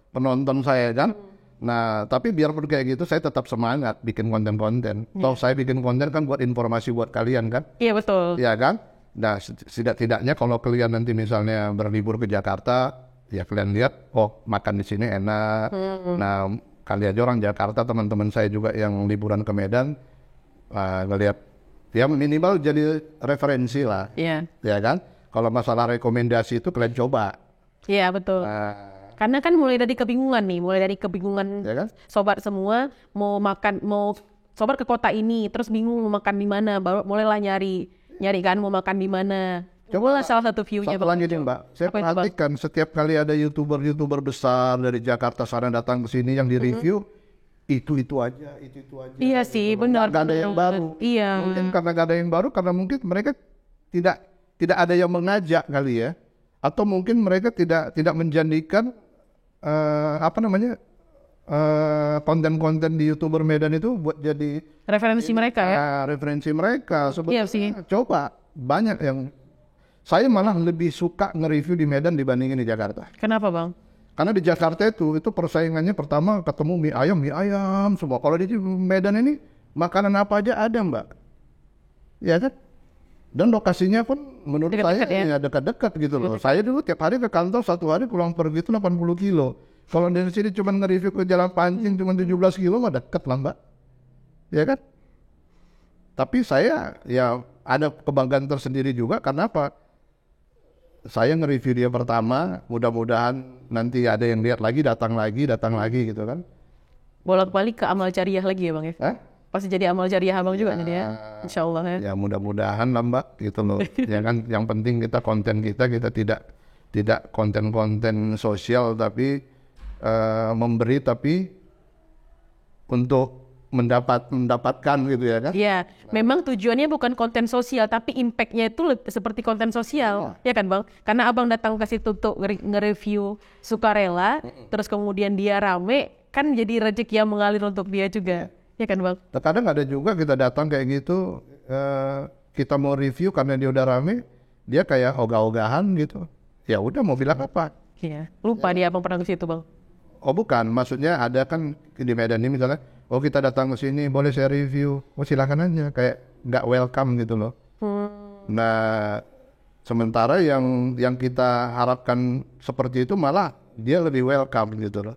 penonton saya kan. Nah, tapi biarpun kayak gitu, saya tetap semangat bikin konten-konten. Toh saya bikin konten kan buat informasi buat kalian kan. Iya betul. Ya kan? Nah, setidak-tidaknya kalau kalian nanti misalnya berlibur ke Jakarta, ya kalian lihat, oh makan di sini enak. Nah, kali aja orang Jakarta, teman-teman saya juga yang liburan ke Medan, ngelihat, ya minimal jadi referensi lah. Iya. Ya kan? Kalau masalah rekomendasi itu kalian coba. Iya betul. Nah, Karena kan mulai dari kebingungan ya kan? sobat semua mau sobat ke kota ini terus bingung mau makan di mana, baru mulailah nyari kan mau makan di mana. Cobalah salah satu view-nya. Satu lagi nih Mbak, saya Apa itu, Bang? perhatikan setiap kali ada YouTuber besar dari Jakarta sana datang ke sini yang di-review, itu aja. Iya sih, benar. Nggak ada yang baru. Iya. Mungkin karena nggak ada yang baru, karena mungkin mereka tidak ada yang mengajak kali ya, atau mungkin mereka tidak menjadikan konten-konten di YouTuber Medan itu buat jadi Referensi mereka ya. referensi mereka. Iya sih. Coba banyak yang saya malah lebih suka nge-review di Medan dibandingin di Jakarta. Kenapa Bang? Karena di Jakarta itu persaingannya pertama ketemu mie ayam semua. Kalau di Medan ini makanan apa aja ada Mbak. Ya kan? Dan lokasinya pun menurut Dekat-dekat saya ya? dekat-dekat gitu loh. Saya dulu tiap hari ke kantor, satu hari pulang pergi itu 80 kilo. Kalau dari sini cuma nge-review ke Jalan Pancing cuma 17 kilo mah dekat lah Mbak. Ya kan? Tapi saya ya ada kebanggaan tersendiri juga karena apa? Saya nge-review dia pertama, mudah-mudahan nanti ada yang lihat lagi, datang lagi gitu kan. Bolak-balik ke amal jariah lagi ya Bang ya? Hah? Pasti jadi amal jariah Abang juga nih dia. Insya Allah ya. Ya mudah-mudahan lah Mbak, gitu loh. Ya kan, yang penting konten kita tidak konten-konten sosial tapi memberi tapi untuk mendapatkan gitu ya kan. Iya, memang tujuannya bukan konten sosial, tapi impact-nya itu seperti konten sosial, ya kan Bang? Karena Abang datang ke situ untuk nge-review sukarela, terus kemudian dia rame, kan jadi rezeki yang mengalir untuk dia juga, ya kan Bang? Terkadang ada juga kita datang kayak gitu, kita mau review karena dia udah rame, dia kayak ogah-ogahan gitu. ya udah mau bilang apa. Iya. Lupa dia abang pernah ke situ bang. Oh bukan, maksudnya ada kan di Medan ini misalnya, oh kita datang ke sini boleh saya review, oh silakan aja, kayak nggak welcome gitu loh. Nah sementara yang kita harapkan seperti itu malah dia lebih welcome gitu loh,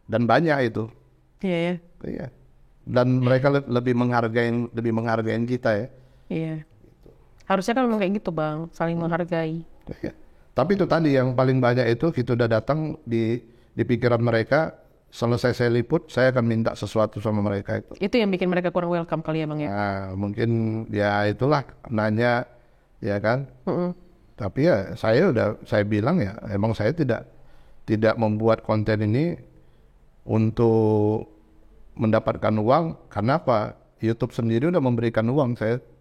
dan banyak itu. Iya ya. Iya. Dan mereka lebih menghargai kita ya. Iya. Harusnya kan memang kayak gitu bang, saling menghargai. Iya. Tapi itu tadi yang paling banyak itu kita udah datang di pikiran mereka, selesai saya liput, saya akan minta sesuatu sama mereka itu. Itu yang bikin mereka kurang welcome kali ya bang ya. Nah, mungkin ya itulah nanya, ya kan. Tapi ya saya bilang ya, emang saya tidak membuat konten ini untuk mendapatkan uang. Karena apa? YouTube sendiri udah memberikan uang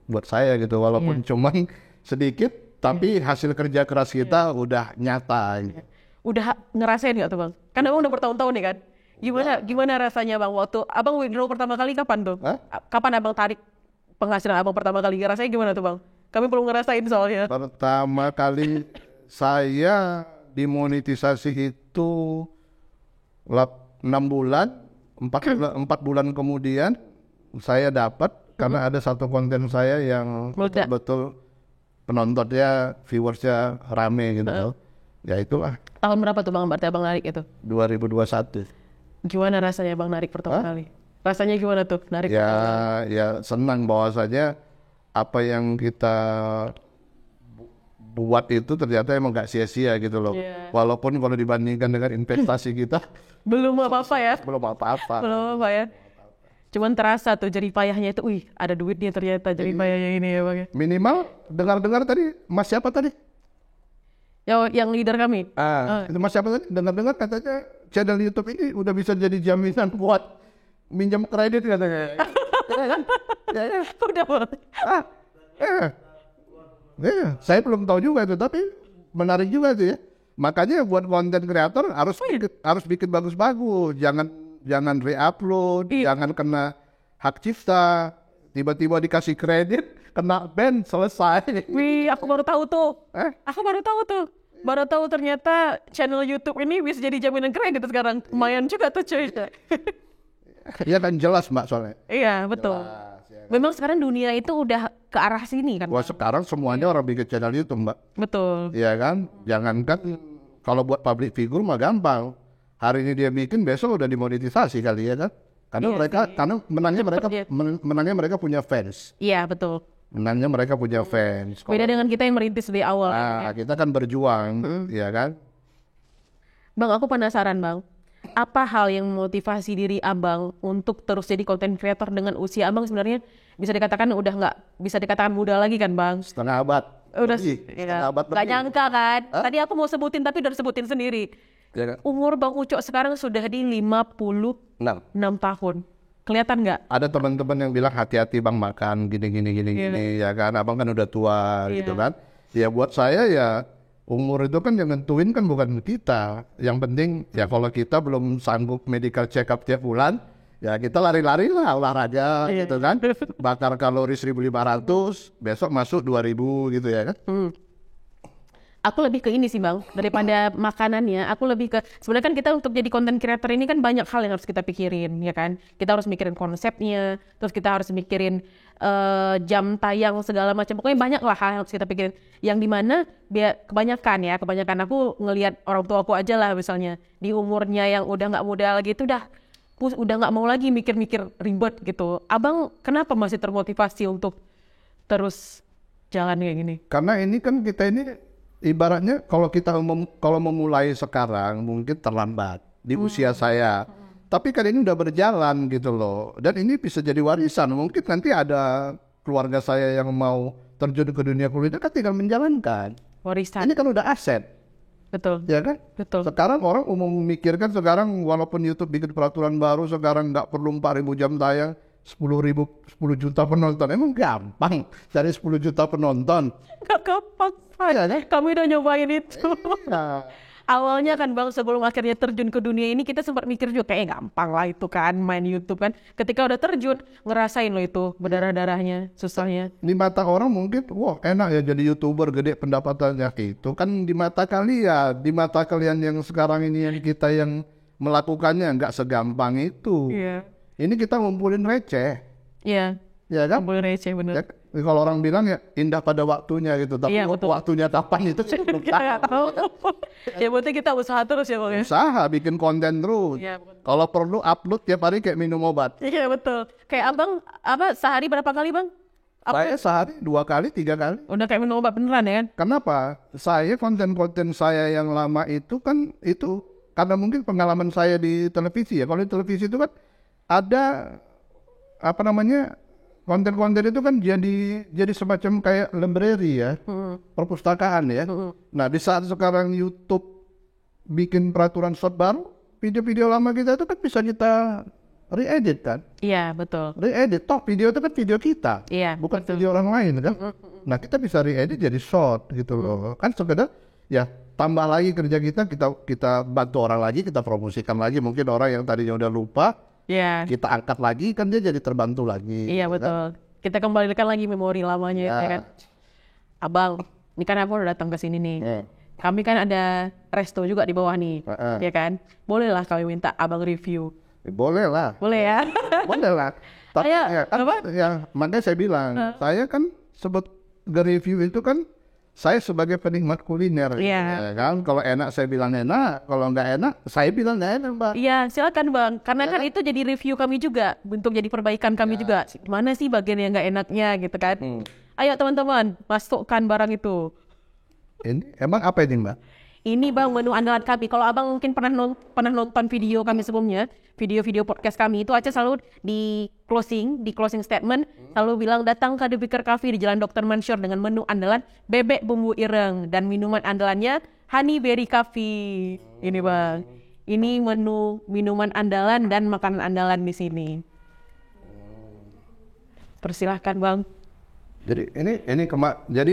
buat saya gitu, walaupun cuman sedikit, tapi hasil kerja keras kita udah nyata. Udah ngerasain nggak tuh bang? Kan abang udah bertahun-tahun nih kan. Gimana rasanya bang waktu abang withdraw pertama kali kapan tuh? Kapan abang tarik penghasilan abang pertama kali? Rasanya gimana tuh bang? Kami belum ngerasain soalnya. Pertama kali saya dimonetisasi itu 6 bulan, 4 bulan kemudian saya dapat karena ada satu konten saya yang betul penontonnya, viewersnya rame gitu. Ya itulah. Tahun berapa tuh bang berarti abang narik itu? 2021. Gimana rasanya bang narik pertama kali? Rasanya gimana tuh narik? Ya senang bahwasanya apa yang kita buat itu ternyata emang gak sia-sia gitu loh. Walaupun kalau dibandingkan dengan investasi kita belum apa-apa ya. belum apa-apa. Belum apa ya. Cuman terasa tuh jerih payahnya itu, wih ada duitnya ternyata jerih payahnya ini ya bang. Minimal dengar-dengar tadi Mas siapa tadi? Yang leader kami. Itu Mas siapa tadi? Dengar-dengar katanya channel YouTube ini udah bisa jadi jaminan buat minjam kredit katanya. Udah bang. Saya belum tahu juga itu, tapi menarik juga tuh ya. Makanya buat konten kreator harus bikin bagus-bagus, jangan re-upload, jangan kena hak cipta, tiba-tiba dikasih kredit, kena ban, selesai. Wih, aku baru tahu tuh. Aku baru tahu tuh. Baru tahu ternyata channel YouTube ini bisa jadi jaminan kredit sekarang. Lumayan juga tuh cuy. Iya kan jelas Mbak soalnya. Iya, betul. Memang sekarang dunia itu udah ke arah sini kan. Wah sekarang semuanya orang bikin channel YouTube Mbak. Betul. Iya kan, jangankan kalau buat public figure mah gampang. Hari ini dia bikin, besok udah dimonetisasi kali ya kan. Karena karena menangnya mereka punya fans. Iya betul. Menangnya mereka punya fans. Beda dengan kita yang merintis dari awal. Nah, kita kan berjuang, ya kan. Bang, aku penasaran bang. Apa hal yang memotivasi diri abang untuk terus jadi content creator dengan usia abang sebenarnya bisa dikatakan udah nggak bisa dikatakan muda lagi kan bang? Setengah abad. Udah setengah abad nggak nyangka kan? Tadi aku mau sebutin tapi udah sebutin sendiri. Ya kan? Umur Bang Ucok sekarang sudah di 56 tahun. Kelihatan nggak? Ada teman-teman yang bilang hati-hati bang makan gini ya kan. Abang kan udah tua gitu kan. Ya buat saya ya umur itu kan yang nentuin kan bukan kita. Yang penting ya kalau kita belum sanggup medical check up tiap bulan, ya kita lari-lari lah olahraga gitu kan. Bakar kalori 1.500, besok masuk 2.000 gitu ya kan. Aku lebih ke ini sih bang, daripada makanannya, aku lebih ke, sebenarnya kan kita untuk jadi content creator ini kan banyak hal yang harus kita pikirin, ya kan? Kita harus mikirin konsepnya, terus kita harus mikirin jam tayang segala macam, pokoknya banyak lah hal yang harus kita pikirin. Yang dimana kebanyakan aku ngelihat orang tua aku aja lah misalnya, di umurnya yang udah nggak muda lagi itu udah nggak mau lagi mikir-mikir ribet gitu. Abang kenapa masih termotivasi untuk terus jalan kayak gini? Karena ini kan kita ini ibaratnya kalau memulai sekarang mungkin terlambat di usia saya. Tapi kan ini udah berjalan gitu loh. Dan ini bisa jadi warisan. Mungkin nanti ada keluarga saya yang mau terjun ke dunia kuliner kan tinggal menjalankan. Warisan. Ini kan udah aset. Betul. Ya kan? Betul. Sekarang orang umum memikirkan sekarang walaupun YouTube bikin peraturan baru sekarang nggak perlu 4.000 jam tayang, 10 juta penonton. Emang gampang cari 10 juta penonton? Gak gampang. Ya, kan? Kami udah nyobain itu. Nah, Awalnya kan Bang, sebelum akhirnya terjun ke dunia ini, kita sempat mikir juga kayak gampang lah itu kan, main YouTube kan. Ketika udah terjun, ngerasain loh itu berdarah-darahnya, susahnya. Di mata orang mungkin, wah enak ya jadi YouTuber gede pendapatannya. Itu kan di mata kalian, di mata kalian yang sekarang ini yang kita yang melakukannya nggak segampang itu. Iya. Ini kita ngumpulin receh, Iya, ya kan? boleh receh bener. Ya, kalau orang bilang ya indah pada waktunya gitu, tapi Iya, betul. waktunya kapan itu sih belum Kita nggak tahu. tahu. Ya berarti kita usaha terus ya Bang ya. Usaha bikin konten terus. Iya, betul. Kalau perlu upload tiap hari kayak minum obat. Iya betul. Kayak Abang, sehari berapa kali Bang? Saya sehari 2 kali, 3 kali. Udah kayak minum obat beneran ya kan? Kenapa? Saya konten-konten saya yang lama itu kan itu karena mungkin pengalaman saya di televisi ya. Kalau di televisi itu kan ada apa namanya konten-konten itu kan jadi semacam kayak library ya, perpustakaan ya. Nah di saat sekarang YouTube bikin peraturan short baru, video-video lama kita itu kan bisa kita re-edit kan. Iya betul. Re-edit, toh video itu kan video kita, Iya, bukan betul. video orang lain kan. Nah kita bisa re-edit jadi short gitu loh. Kan sekedar ya tambah lagi kerja kita bantu orang lagi, kita promosikan lagi. Mungkin orang yang tadinya udah lupa, Iya. kita angkat lagi kan dia jadi terbantu lagi. Iya betul. Kita kembalikan lagi memori lamanya ya kan. Abang, ini kan aku udah datang ke sini nih. Kami kan ada resto juga di bawah nih, ya kan? Bolehlah kami minta Abang review. Boleh lah, Boleh ya? boleh lah. Tapi Ayo, ya, kan, apa? ya makanya saya bilang, saya kan sebut review itu kan saya sebagai penikmat kuliner. Iya. Ya kan, kalau enak saya bilang enak, kalau nggak enak saya bilang nggak enak, Mbak. Iya, silakan Bang. Karena kan itu jadi review kami juga, untuk jadi perbaikan kami juga. Mana sih bagian yang nggak enaknya gitu kan? Ayo teman-teman, masukkan barang itu. Ini emang apa ini, Mbak? Ini Bang menu andalan kami. Kalau Abang mungkin pernah nonton video kami sebelumnya, video-video podcast kami itu aja selalu di closing statement selalu bilang datang ke The Baker Cafe di Jalan Dr. Mansur dengan menu andalan bebek bumbu ireng dan minuman andalannya Honey Berry Coffee. Ini Bang. Ini menu minuman andalan dan makanan andalan di sini. Persilahkan Bang. Jadi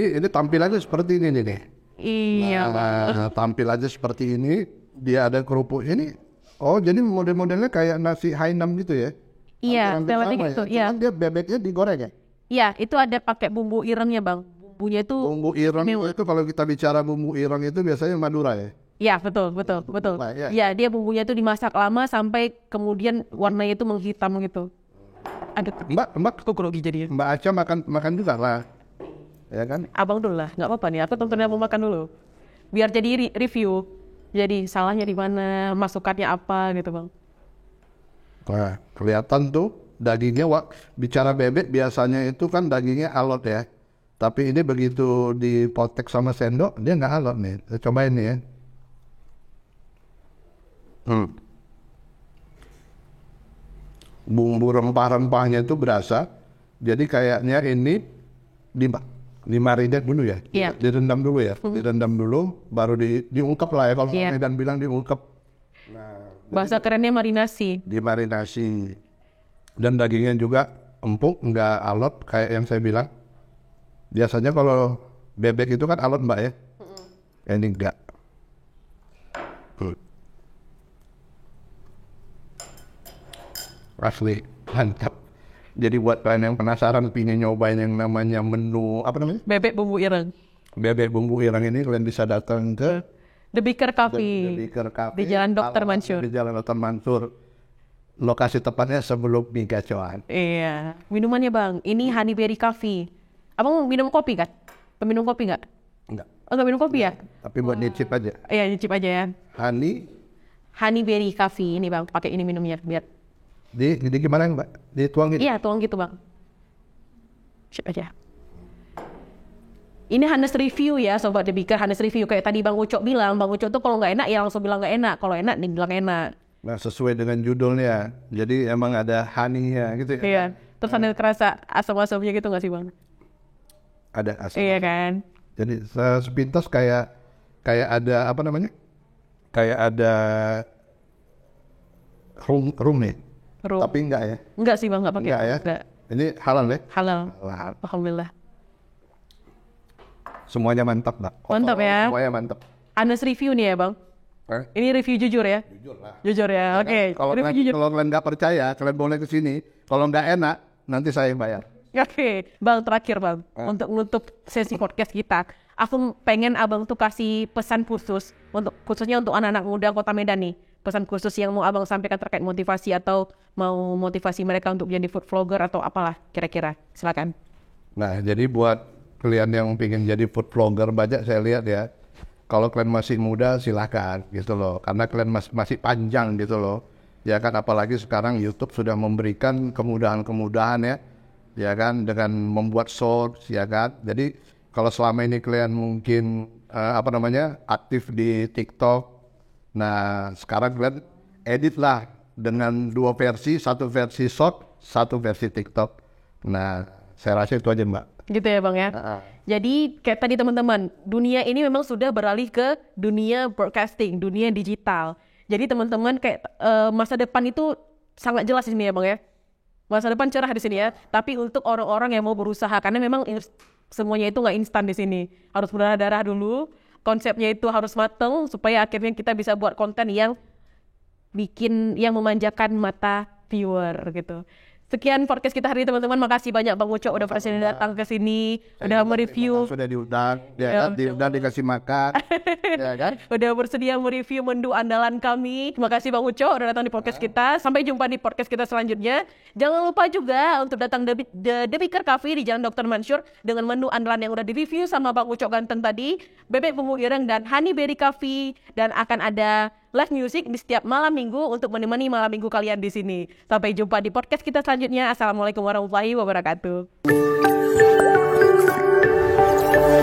ini tampilannya seperti ini nih. Iya Bang. Nah, tampil aja seperti ini, dia ada kerupuk ini. Oh, jadi model-modelnya kayak nasi Hainam gitu ya? Iya, Hampir seperti sama gitu. ya? Iya. Cuman dia bebeknya digoreng ya? Iya, itu ada pakai bumbu irengnya Bang. Bumbunya itu Bumbu ireng itu kalau kita bicara bumbu ireng itu biasanya Madura ya? iya, betul. Nah, iya. Iya, dia bumbunya itu dimasak lama sampai kemudian warnanya itu menghitam gitu. Ada Mbak kok grogi jadi. Mbak Aca makan juga lah. Ya kan? Abang dulu lah, nggak apa-apa nih. Aku tontonnya mau makan dulu. Biar jadi review. Jadi salahnya di mana, masukannya apa gitu Bang. Nah, kelihatan tuh dagingnya, bicara bebek biasanya itu kan dagingnya alot ya. Tapi ini begitu dipotek sama sendok, dia nggak alot nih. Kita cobain nih ya. Bumbu rempah-rempahnya itu berasa. Jadi kayaknya ini dimarinate dulu ya. Iya. Direndam dulu ya. Direndam dulu, baru diungkep lah ya. Kalau Iya. Medan bilang diungkep. Bahasa kerennya marinasi. Dimarinasi. Dan dagingnya juga empuk, nggak alot kayak yang saya bilang. Biasanya kalau bebek itu kan alot Mbak ya. Ini enggak. Asli, mantap. Jadi buat kalian yang penasaran pengen nyobain yang namanya menu apa namanya? Bebek bumbu ireng. Bebek bumbu ireng ini kalian bisa datang ke The Baker The Cafe. Baker Cafe Di Jalan Dr. Mansur. Di Jalan Dr. Mansur. Lokasi tepatnya sebelum mie gacoan. Iya. Minumannya Bang, ini Honey Berry Coffee. Abang minum kopi kan? Peminum kopi nggak? Enggak, Oh, nggak minum kopi ya? tapi buat nyicip aja. Iya, nyicip aja ya. Honey Berry Coffee ini Bang, pakai ini minumnya biar. di gimana Mbak? Dituangin. Iya, tuang gitu Bang. Sip aja. Ini Hanes review ya, Sobat The Baker. Hanes review kayak tadi Bang Ucok bilang. Bang Ucok tuh kalau nggak enak ya langsung bilang nggak enak. Kalau enak nih bilang enak. Nah, sesuai dengan judulnya. Jadi emang ada honey-nya gitu ya. Iya. Terus Hanes kerasa asam-asamnya gitu nggak sih Bang? Ada asam. Iya kan? Jadi sepintas kayak ada apa namanya? Kayak ada rum nih. Rum. Tapi enggak ya. Enggak sih Bang, nggak pakai. Enggak ya. Enggak. Ini halal ya. Halal. Halal. Alhamdulillah. Semuanya mantap, Mbak. Mantap ya. Semuanya mantap. Hanes review nih ya Bang. Ini review jujur ya? Jujur lah. Jujur ya, oke. Kalau Review jujur. kalian nggak percaya, kalian boleh ke sini. Kalau nggak enak, nanti saya yang bayar. Oke, Bang, terakhir Bang, untuk menutup sesi podcast kita, aku pengen Abang tuh kasih pesan khusus, khususnya untuk anak-anak muda Kota Medan nih. Pesan khusus yang mau Abang sampaikan terkait motivasi atau mau motivasi mereka untuk jadi food vlogger atau apalah kira-kira. Silakan. Nah, jadi buat kalian yang pengen jadi food vlogger, banyak saya lihat ya. Kalau kalian masih muda silahkan gitu loh, karena kalian masih panjang gitu loh. Ya kan, apalagi sekarang YouTube sudah memberikan kemudahan-kemudahan ya kan, dengan membuat shorts ya kan. Jadi kalau selama ini kalian mungkin aktif di TikTok, nah sekarang kalian edit lah dengan 2 versi, 1 versi short, 1 versi TikTok. Nah, saya rasa itu aja Mbak. Gitu ya Bang ya. Jadi kayak tadi teman-teman, dunia ini memang sudah beralih ke dunia broadcasting, dunia digital. Jadi teman-teman kayak masa depan itu sangat jelas di sini ya Bang ya. Masa depan cerah di sini ya. Tapi untuk orang-orang yang mau berusaha, karena memang semuanya itu nggak instan di sini. Harus berdarah dulu. Konsepnya itu harus mateng supaya akhirnya kita bisa buat konten yang memanjakan mata viewer gitu. Sekian podcast kita hari ini teman-teman. Makasih banyak Bang Ucok udah bersedia datang ke sini, udah mereview. Sudah diundang, ya kan, diundang dikasih makan, ya kan. Udah bersedia mereview menu andalan kami. Terima kasih Bang Ucok udah datang di podcast kita. Sampai jumpa di podcast kita selanjutnya. Jangan lupa juga untuk datang The Baker Cafe di Jalan Dr. Mansur dengan menu andalan yang udah direview sama Bang Ucok ganteng tadi, bebek bumbu ireng dan honey berry coffee, dan akan ada live music di setiap malam minggu untuk menemani malam minggu kalian di sini. Sampai jumpa di podcast kita selanjutnya. Assalamualaikum warahmatullahi wabarakatuh.